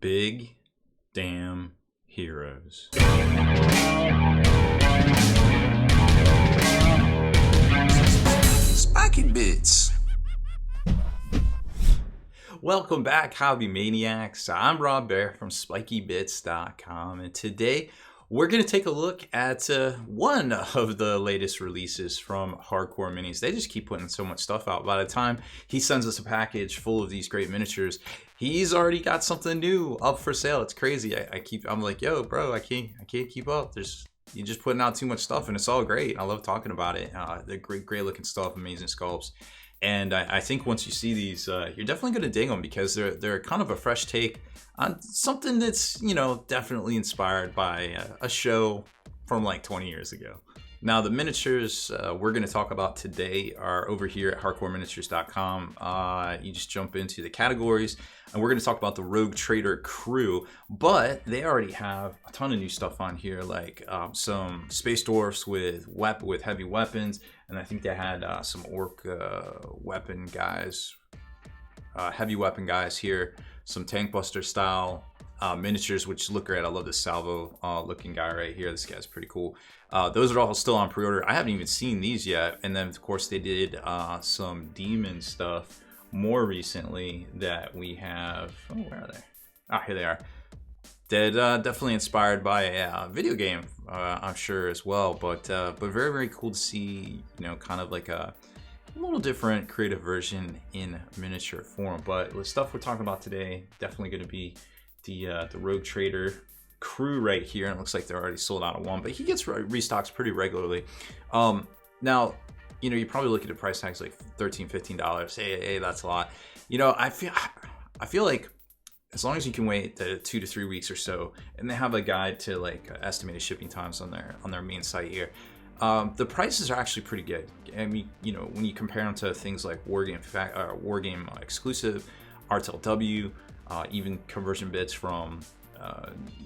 Big damn heroes. Spiky bits. Welcome back, Hobby Maniacs. I'm Rob Bear from SpikyBits.com, and today we're going to take a look at one of the latest releases from Hardcore Minis. They just keep putting so much stuff out. By the time he sends us a package full of these great miniatures, he's already got something new up for sale. It's crazy. I'm like, yo, bro, I can't keep up. You're just putting out too much stuff, and it's all great. I love talking about it. They're great looking stuff, amazing sculpts. And I think once you see these, you're definitely going to dig them because they're kind of a fresh take on something that's, definitely inspired by a show from like 20 years ago. Now, the miniatures we're going to talk about today are over here at hardcoreminiatures.com. You just jump into the categories, and we're going to talk about the Rogue Trader crew. But they already have a ton of new stuff on here, like some space dwarfs with heavy weapons, and I think they had some orc weapon guys, heavy weapon guys here, some tank buster style miniatures, which look great. I love this salvo looking guy right here. This guy's pretty cool. Those are all still on pre-order. I haven't even seen these yet. And then of course they did some demon stuff more recently that we have. Oh, where are they? Here they are. They're definitely inspired by a video game, I'm sure as well. But very, very cool to see, kind of like a little different creative version in miniature form. But the stuff we're talking about today, definitely going to be the Rogue Trader crew right here, and it looks like they're already sold out of one, but he gets restocks pretty regularly. Now, you probably look at the price tags like $13-15. Hey, that's a lot. I feel like as long as you can wait the 2 to 3 weeks or so, and they have a guide to like estimated shipping times on their main site here, the prices are actually pretty good. I mean, when you compare them to things like Wargame exclusive, RTLW, even conversion bits from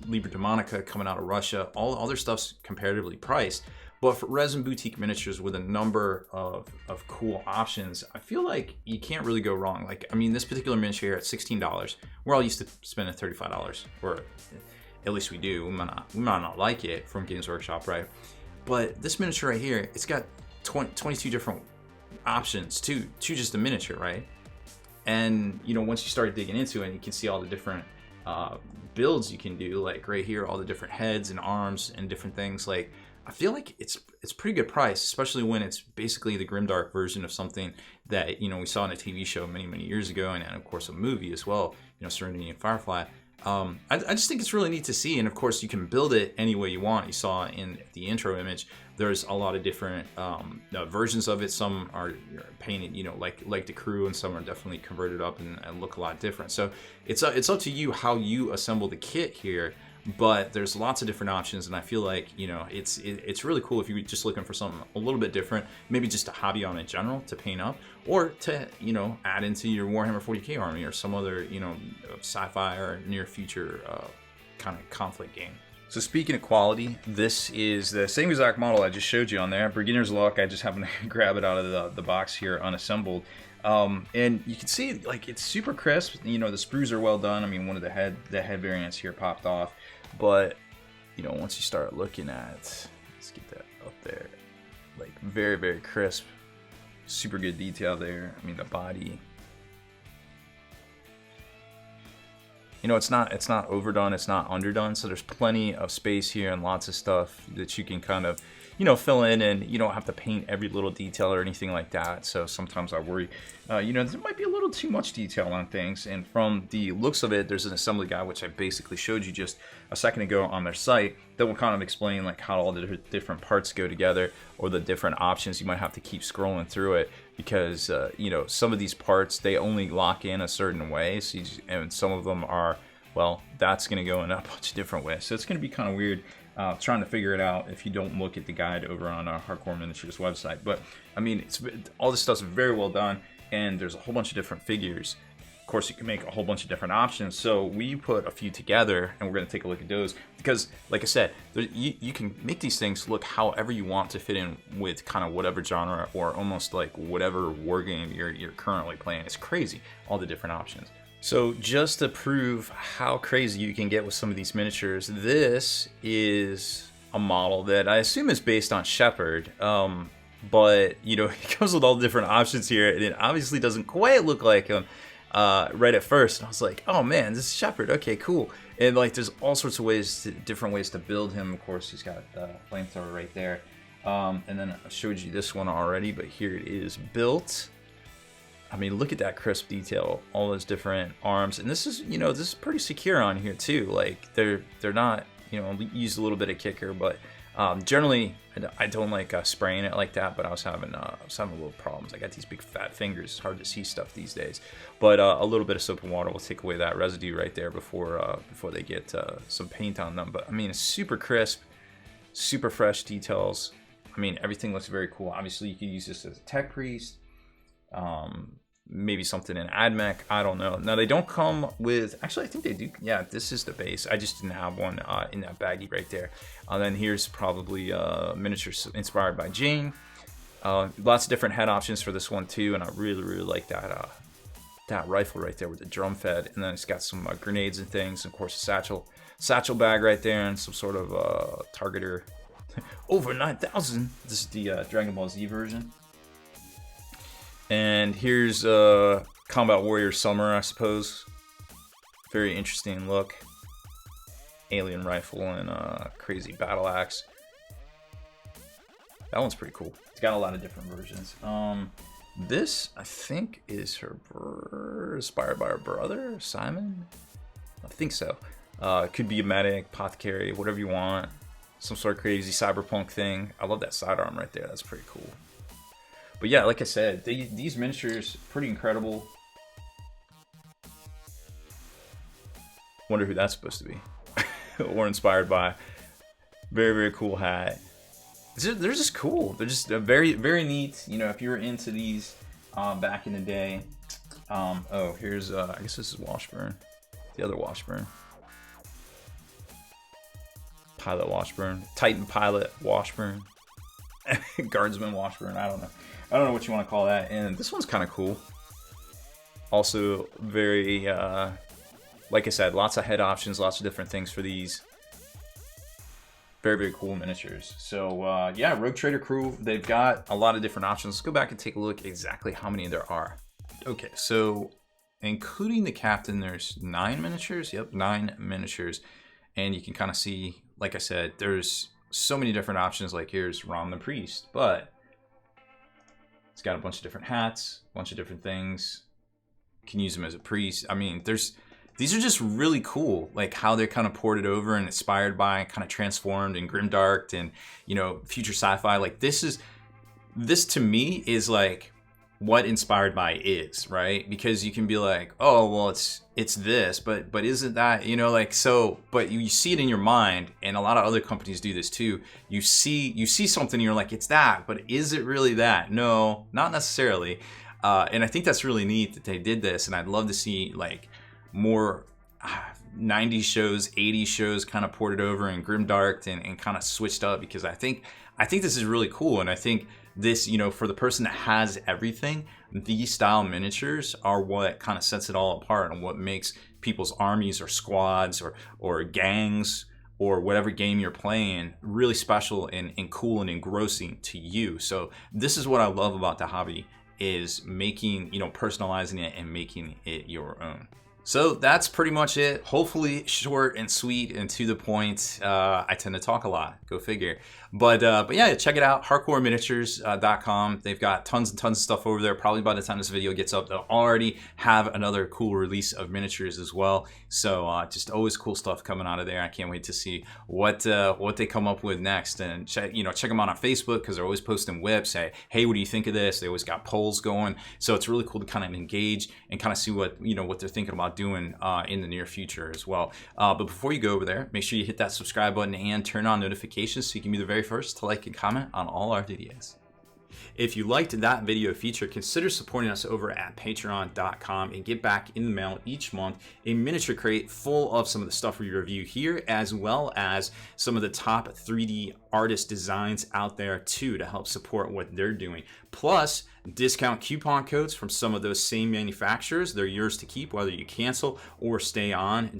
Liber Demonica coming out of Russia, all their stuff's comparatively priced. But for resin boutique miniatures with a number of cool options, I feel like you can't really go wrong. Like, I mean, this particular miniature here at $16, we're all used to spending $35, or at least we do. We might not like it from Games Workshop, right? But this miniature right here, it's got 22 different options to just a miniature, right? And once you start digging into it, you can see all the different builds you can do, like right here, all the different heads and arms and different things. Like, I feel like it's pretty good price, especially when it's basically the grimdark version of something that we saw in a TV show many years ago, and of course a movie as well, Serenity and Firefly. I just think it's really neat to see, and of course you can build it any way you want. You saw in the intro image, there's a lot of different versions of it. Some are painted, like the crew, and some are definitely converted up and look a lot different. So it's up to you how you assemble the kit here. But there's lots of different options, and I feel like it's really cool if you're just looking for something a little bit different, maybe just a hobby on in general to paint up, or to add into your Warhammer 40k army or some other sci-fi or near future kind of conflict game. So speaking of quality, this is the same exact model I just showed you on there. Beginner's luck. I just happened to grab it out of the box here unassembled. And you can see like it's super crisp. The sprues are well done. I mean, one of the head variants here popped off, but once you start looking at, let's get that up there, like very, very crisp, super good detail there. I mean, the body, it's not overdone, it's not underdone, so there's plenty of space here and lots of stuff that you can kind of fill in, and you don't have to paint every little detail or anything like that. So sometimes I worry there might be a little too much detail on things, and from the looks of it, there's an assembly guide which I basically showed you just a second ago on their site that will kind of explain like how all the different parts go together, or the different options. You might have to keep scrolling through it because some of these parts, they only lock in a certain way, so and some of them are, well, that's going to go in a bunch of different ways, so it's going to be kind of weird trying to figure it out if you don't look at the guide over on our Hardcore Miniatures website. But I mean, all this stuff's very well done, and there's a whole bunch of different figures. Of course, you can make a whole bunch of different options, so we put a few together, and we're going to take a look at those because, like I said, you can make these things look however you want to fit in with kind of whatever genre or almost like whatever war game you're currently playing. It's crazy, all the different options. So just to prove how crazy you can get with some of these miniatures, this is a model that I assume is based on Shepherd. But, you know, it comes with all the different options here, and it obviously doesn't quite look like him right at first. And I was like, oh man, this is Shepherd. Okay, cool. And like, there's all sorts of ways, different ways to build him. Of course, he's got the flamethrower right there. And then I showed you this one already, but here it is built. I mean, look at that crisp detail, all those different arms. And this is, you know, this is pretty secure on here too. Like they're not, you know, use a little bit of kicker, but generally I don't like spraying it like that, but I was having little problems. I got these big fat fingers. It's hard to see stuff these days. But a little bit of soap and water will take away that residue right there before they get some paint on them. But I mean, it's super crisp, super fresh details. I mean, everything looks very cool. Obviously, you could use this as a tech priest. Maybe something in AdMech, I don't know. Now they don't come with, actually I think they do, yeah, this is the base. I just didn't have one in that baggie right there. Then here's probably miniatures inspired by Jane. Lots of different head options for this one too, and I really like that rifle right there with the drum fed, and then it's got some grenades and things, and of course a satchel bag right there, and some sort of targeter. Over 9,000. This is the Dragon Ball Z version. And here's Combat Warrior Summer, I suppose. Very interesting look. Alien rifle and crazy battle axe. That one's pretty cool. It's got a lot of different versions. This, I think, is inspired by her brother, Simon? I think so. It could be a medic, apothecary, whatever you want. Some sort of crazy cyberpunk thing. I love that sidearm right there. That's pretty cool. But yeah, like I said, these miniatures, pretty incredible. Wonder who that's supposed to be. Or inspired by. Very cool hat. They're just cool. They're just very neat. You know, if you were into these back in the day. Oh, here's, I guess this is Washburn. The other Washburn. Pilot Washburn. Titan Pilot Washburn. Guardsman Washburn, I don't know what you want to call that. And this one's kind of cool. Also very, like I said, lots of head options, lots of different things for these. Very cool miniatures. So yeah, Rogue Trader crew, they've got a lot of different options. Let's go back and take a look exactly how many there are. Okay, so including the captain, there's 9 miniatures. Yep, 9 miniatures. And you can kind of see, like I said, there's so many different options. Like here's Rom the Priest, but it's got a bunch of different hats, a bunch of different things. You can use them as a priest. I mean, these are just really cool, like how they're kind of ported over and inspired by, kind of transformed and grimdarked and, you know, future sci-fi. Like this to me is like what inspired by is, right? Because you can be like, oh well, it's this, but isn't that, you know, like, so, but you see it in your mind, and a lot of other companies do this too. You see something and you're like, it's that, but is it really that? No, not necessarily. And I think that's really neat that they did this, and I'd love to see like more 90s shows, 80s shows kind of ported over and grimdarked and kind of switched up, because I think this is really cool. And I think this, you know, for the person that has everything, these style miniatures are what kind of sets it all apart and what makes people's armies or squads or gangs or whatever game you're playing really special and cool and engrossing to you. So this is what I love about the hobby, is making, you know, personalizing it and making it your own. So that's pretty much it. Hopefully short and sweet and to the point. I tend to talk a lot, go figure. But yeah, check it out, hardcoreminiatures.com. They've got tons and tons of stuff over there. Probably by the time this video gets up, they'll already have another cool release of miniatures as well. So just always cool stuff coming out of there. I can't wait to see what they come up with next. And check them out on Facebook, because they're always posting whips. Hey, what do you think of this? They always got polls going. So it's really cool to kind of engage and kind of see what they're thinking about doing in the near future as well. But before you go over there, make sure you hit that subscribe button and turn on notifications so you can be the very first to like and comment on all our videos. If you liked that video feature, consider supporting us over at patreon.com and get back in the mail each month a miniature crate full of some of the stuff we review here, as well as some of the top 3D artist designs out there too, to help support what they're doing. Plus, discount coupon codes from some of those same manufacturers. They're yours to keep, whether you cancel or stay on.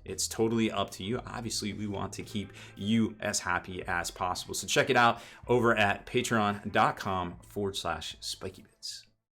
It's totally up to you. Obviously, we want to keep you as happy as possible. So check it out over at patreon.com/spikybits.